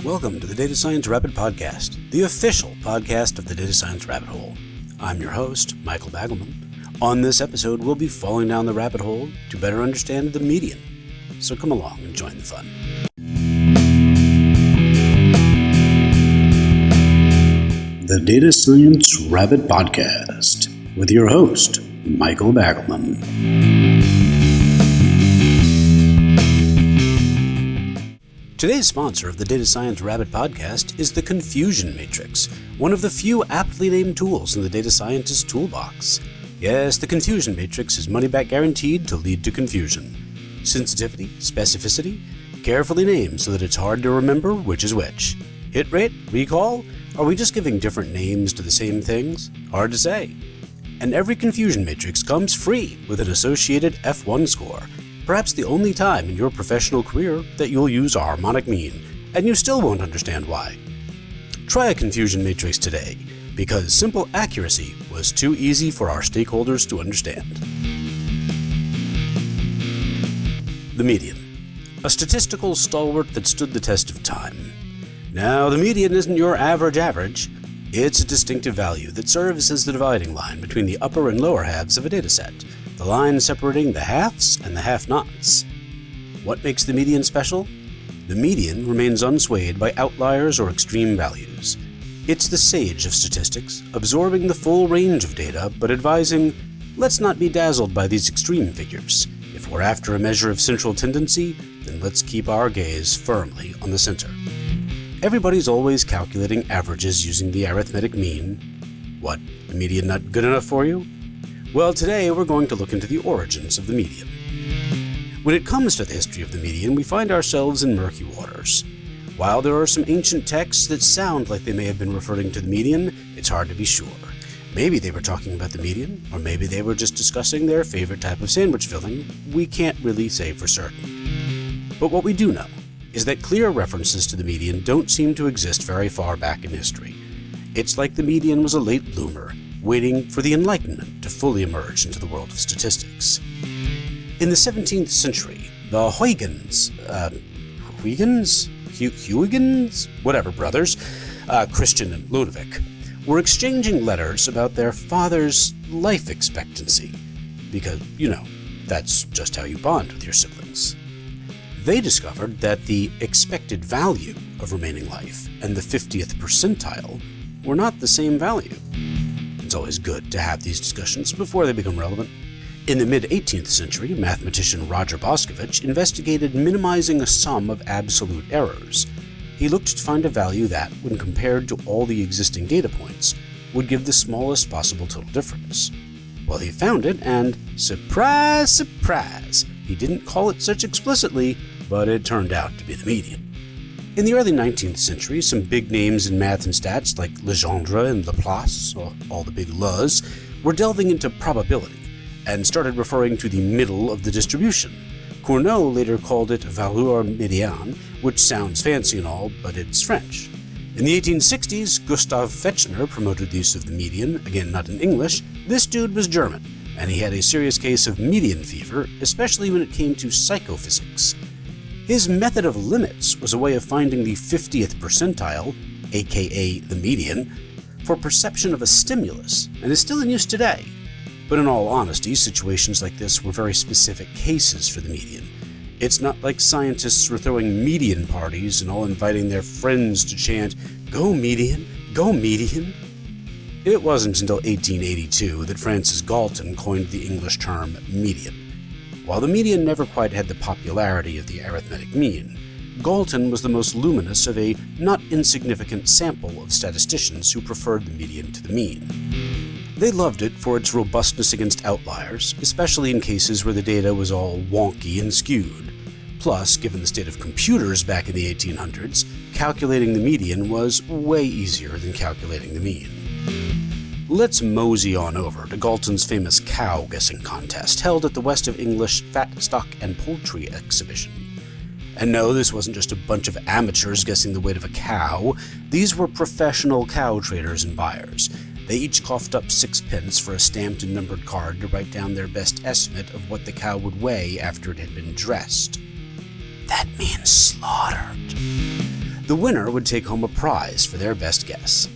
Welcome to the Data Science Rapid Podcast, the official podcast of the Data Science Rabbit Hole. I'm your host, Michael Bagelman. On this episode, we'll be falling down the rabbit hole to better understand the median. So come along and join the fun. The Data Science Rabbit Podcast with your host, Michael Bagelman. Today's sponsor of the Data Science Rabbit Podcast is the Confusion Matrix, one of the few aptly named tools in the data scientist's toolbox. Yes, the Confusion Matrix is money-back guaranteed to lead to confusion. Sensitivity, specificity, carefully named so that it's hard to remember which is which. Hit rate, recall, are we just giving different names to the same things? Hard to say. And every Confusion Matrix comes free with an associated F1 score. Perhaps the only time in your professional career that you'll use a harmonic mean, and you still won't understand why. Try a Confusion Matrix today, because simple accuracy was too easy for our stakeholders to understand. The median, a statistical stalwart that stood the test of time. Now, the median isn't your average. It's a distinctive value that serves as the dividing line between the upper and lower halves of a dataset, the line separating the halves and the have-nots. What makes the median special? The median remains unswayed by outliers or extreme values. It's the sage of statistics, absorbing the full range of data, but advising, let's not be dazzled by these extreme figures. If we're after a measure of central tendency, then let's keep our gaze firmly on the center. Everybody's always calculating averages using the arithmetic mean. What, the median not good enough for you? Well, today we're going to look into the origins of the median. When it comes to the history of the median, we find ourselves in murky waters. While there are some ancient texts that sound like they may have been referring to the median, it's hard to be sure. Maybe they were talking about the median, or maybe they were just discussing their favorite type of sandwich filling. We can't really say for certain. But what we do know is that clear references to the median don't seem to exist very far back in history. It's like the median was a late bloomer, waiting for the Enlightenment to fully emerge into the world of statistics. In the 17th century, the Huygens, brothers, Christian and Ludwig, were exchanging letters about their father's life expectancy, because, that's just how you bond with your siblings. They discovered that the expected value of remaining life and the 50th percentile were not the same value. It's always good to have these discussions before they become relevant. In the mid-18th century, mathematician Roger Boscovich investigated minimizing a sum of absolute errors. He looked to find a value that, when compared to all the existing data points, would give the smallest possible total difference. Well, he found it, and surprise, surprise, he didn't call it such explicitly, but it turned out to be the median. In the early 19th century, some big names in math and stats like Legendre and Laplace, or all the big L's, were delving into probability and started referring to the middle of the distribution. Cournot later called it valeur médiane, which sounds fancy and all, but it's French. In the 1860s, Gustav Fechner promoted the use of the median, again not in English. This dude was German, and he had a serious case of median fever, especially when it came to psychophysics. His method of limits was a way of finding the 50th percentile, aka the median, for perception of a stimulus, and is still in use today. But in all honesty, situations like this were very specific cases for the median. It's not like scientists were throwing median parties and all inviting their friends to chant, "Go median, go median." It wasn't until 1882 that Francis Galton coined the English term median. While the median never quite had the popularity of the arithmetic mean, Galton was the most luminous of a not insignificant sample of statisticians who preferred the median to the mean. They loved it for its robustness against outliers, especially in cases where the data was all wonky and skewed. Plus, given the state of computers back in the 1800s, calculating the median was way easier than calculating the mean. Let's mosey on over to Galton's famous cow guessing contest held at the West of English Fat Stock and Poultry Exhibition. And no, this wasn't just a bunch of amateurs guessing the weight of a cow. These were professional cow traders and buyers. They each coughed up 6 pence for a stamped and numbered card to write down their best estimate of what the cow would weigh after it had been dressed. That means slaughtered. The winner would take home a prize for their best guess.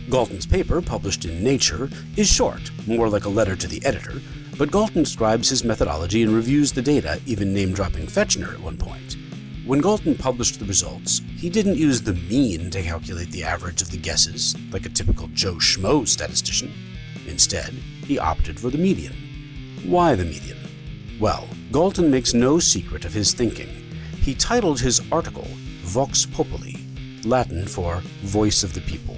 Galton's paper, published in Nature, is short, more like a letter to the editor, but Galton describes his methodology and reviews the data, even name-dropping Fechner at one point. When Galton published the results, he didn't use the mean to calculate the average of the guesses, like a typical Joe Schmo statistician. Instead, he opted for the median. Why the median? Well, Galton makes no secret of his thinking. He titled his article Vox Populi, Latin for Voice of the People.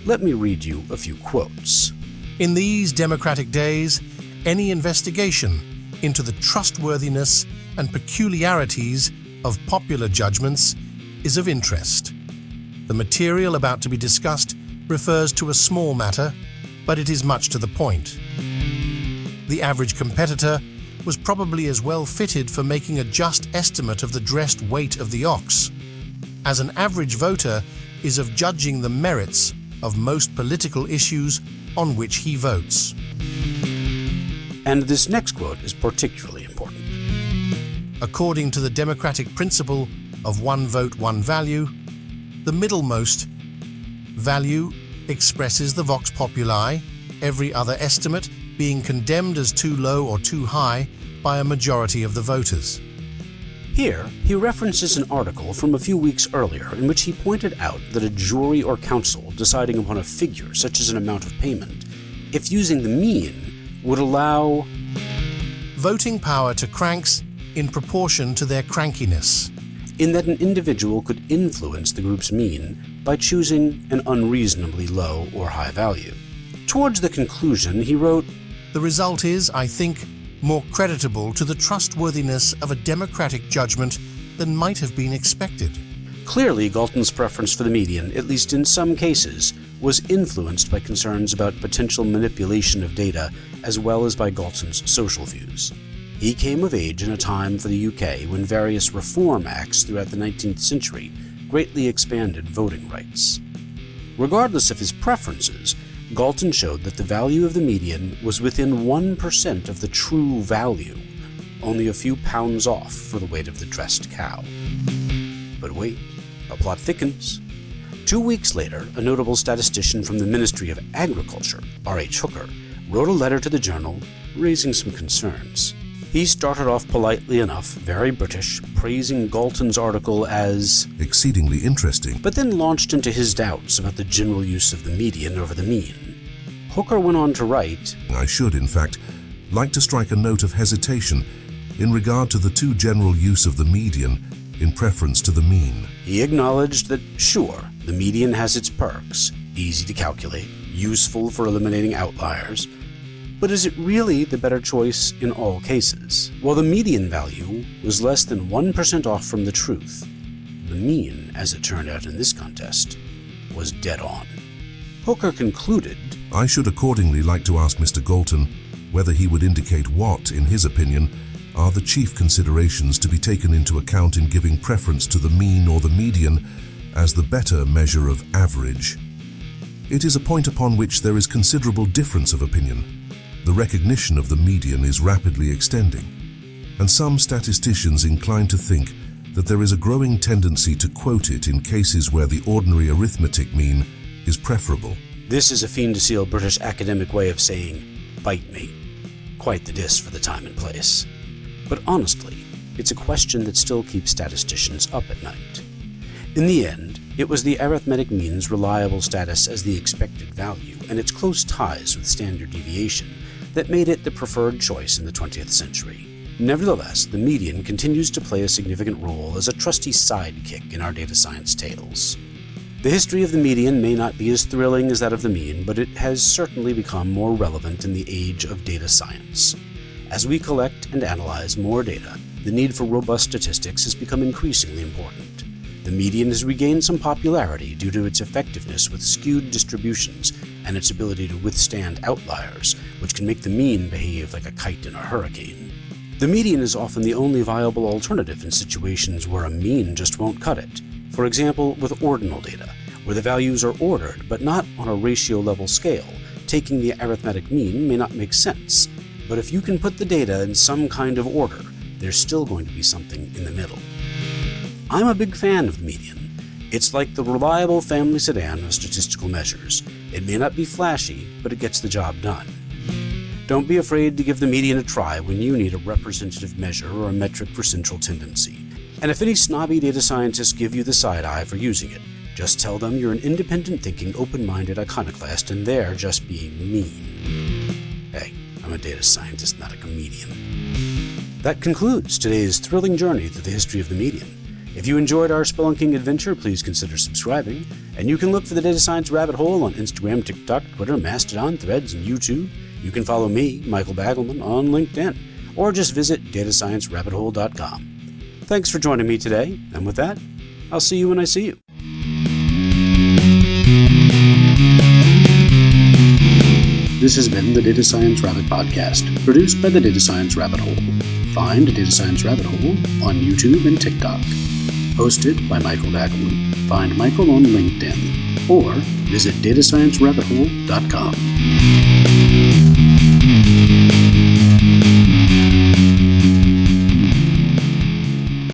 Let me read you a few quotes. In these democratic days, any investigation into the trustworthiness and peculiarities of popular judgments is of interest. The material about to be discussed refers to a small matter, but it is much to the point. The average competitor was probably as well fitted for making a just estimate of the dressed weight of the ox, as an average voter is of judging the merits of most political issues on which he votes. And this next quote is particularly important. According to the democratic principle of one vote, one value, the middlemost value expresses the vox populi, every other estimate being condemned as too low or too high by a majority of the voters. Here, he references an article from a few weeks earlier in which he pointed out that a jury or council deciding upon a figure, such as an amount of payment, if using the mean, would allow voting power to cranks in proportion to their crankiness, in that an individual could influence the group's mean by choosing an unreasonably low or high value. Towards the conclusion, he wrote, "The result is, I think, more creditable to the trustworthiness of a democratic judgment than might have been expected." Clearly, Galton's preference for the median, at least in some cases, was influenced by concerns about potential manipulation of data as well as by Galton's social views. He came of age in a time for the UK when various reform acts throughout the 19th century greatly expanded voting rights. Regardless of his preferences, Galton showed that the value of the median was within 1% of the true value, only a few pounds off for the weight of the dressed cow. But wait, the plot thickens. 2 weeks later, a notable statistician from the Ministry of Agriculture, R.H. Hooker, wrote a letter to the journal raising some concerns. He started off politely enough, very British, praising Galton's article as exceedingly interesting, but then launched into his doubts about the general use of the median over the mean. Hooker went on to write, I should, in fact, like to strike a note of hesitation in regard to the too general use of the median in preference to the mean. He acknowledged that, sure, the median has its perks, easy to calculate, useful for eliminating outliers, but is it really the better choice in all cases? While the median value was less than 1% off from the truth, the mean, as it turned out in this contest, was dead on. Hooker concluded, I should accordingly like to ask Mr. Galton whether he would indicate what, in his opinion, are the chief considerations to be taken into account in giving preference to the mean or the median as the better measure of average. It is a point upon which there is considerable difference of opinion. The recognition of the median is rapidly extending, and some statisticians incline to think that there is a growing tendency to quote it in cases where the ordinary arithmetic mean is preferable. This is a fiend-to-seal British academic way of saying, bite me. Quite the diss for the time and place. But honestly, it's a question that still keeps statisticians up at night. In the end, it was the arithmetic mean's reliable status as the expected value and its close ties with standard deviation that made it the preferred choice in the 20th century. Nevertheless, the median continues to play a significant role as a trusty sidekick in our data science tales. The history of the median may not be as thrilling as that of the mean, but it has certainly become more relevant in the age of data science. As we collect and analyze more data, the need for robust statistics has become increasingly important. The median has regained some popularity due to its effectiveness with skewed distributions and its ability to withstand outliers, which can make the mean behave like a kite in a hurricane. The median is often the only viable alternative in situations where a mean just won't cut it. For example, with ordinal data, where the values are ordered but not on a ratio-level scale, taking the arithmetic mean may not make sense. But if you can put the data in some kind of order, there's still going to be something in the middle. I'm a big fan of the median. It's like the reliable family sedan of statistical measures. It may not be flashy, but it gets the job done. Don't be afraid to give the median a try when you need a representative measure or a metric for central tendency. And if any snobby data scientists give you the side eye for using it, just tell them you're an independent-thinking, open-minded iconoclast and they're just being mean. Hey, I'm a data scientist, not a comedian. That concludes today's thrilling journey through the history of the median. If you enjoyed our spelunking adventure, please consider subscribing, and you can look for the Data Science Rabbit Hole on Instagram, TikTok, Twitter, Mastodon, Threads, and YouTube. You can follow me, Michael Bagelman, on LinkedIn, or just visit datasciencerabbithole.com. Thanks for joining me today, and with that, I'll see you when I see you. This has been the Data Science Rabbit Podcast, produced by the Data Science Rabbit Hole. Find Data Science Rabbit Hole on YouTube and TikTok. Hosted by Michael Bagelman. Find Michael on LinkedIn, or visit datasciencerabbithole.com.